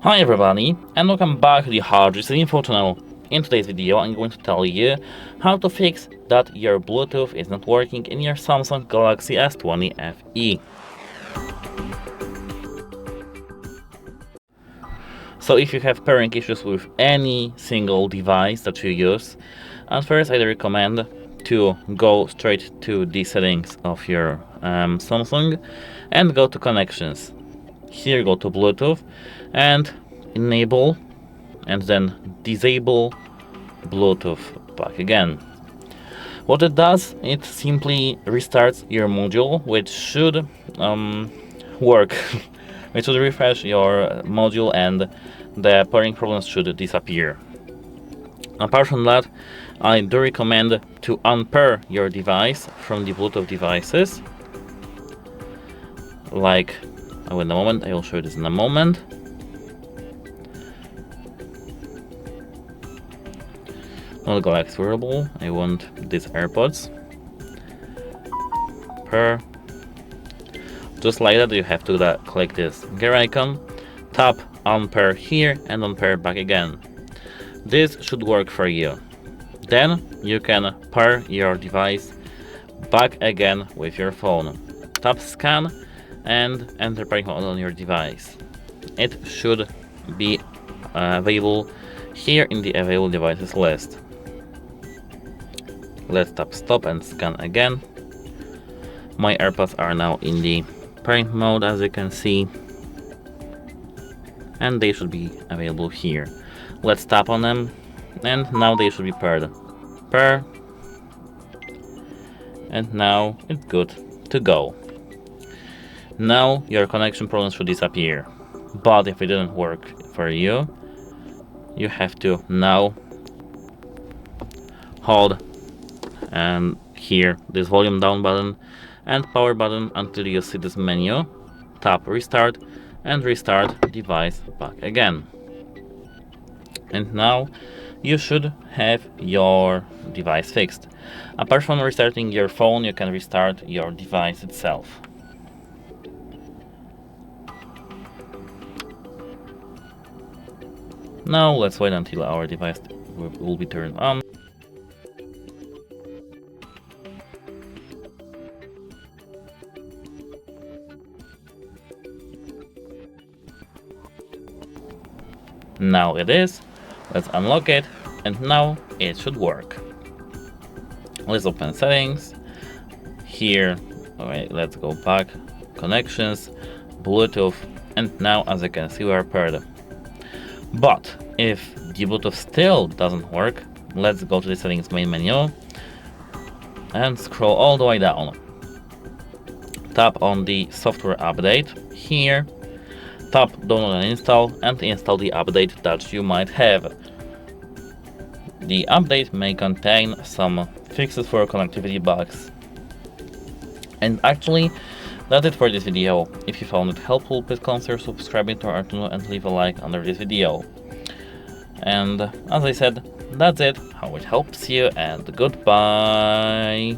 Hi everybody, and welcome back to the Hard Reset Info channel. In today's video I'm going to tell you how to fix that your Bluetooth is not working in your Samsung Galaxy S20 FE. So if you have pairing issues with any single device that you use, at first I'd recommend to go straight to the settings of your Samsung and go to connections. Here go to Bluetooth and enable and then disable Bluetooth back again. What it does, it simply restarts your module, which should work. It should refresh your module and the pairing problems should disappear. Apart from that, I do recommend to unpair your device from the Bluetooth devices. Like, I will show you this in a moment. Not Galaxy wearable, I want these AirPods. Pair. Just like that, you have to click this gear icon, tap unpair here and unpair back again. This should work for you. Then you can pair your device back again with your phone. Tap scan and enter pairing mode on your device. It should be available here in the available devices list. Let's tap stop and scan again. My AirPods are now in the pairing mode, as you can see, and they should be available here. Let's tap on them and now they should be paired. Pair, and now it's good to go. Now your connection problems should disappear, but if it didn't work for you, you have to now hold and here this volume down button and power button until you see this menu. Tap restart and restart device back again. And now you should have your device fixed. Apart from restarting your phone, you can restart your device itself. Now let's wait until our device will be turned on. Now it is. Let's unlock it, and now it should work. Let's open settings. Here, alright, let's go back. Connections, Bluetooth, and now as you can see we are paired. But if the Bluetooth still doesn't work, let's go to the settings main menu and scroll all the way down. Tap on the software update here. Tap download and install the update that you might have. The update may contain some fixes for connectivity bugs. And actually, that's it for this video. If you found it helpful, please consider subscribing to our channel and leave a like under this video. And as I said, that's it. Hope it helps you, and goodbye.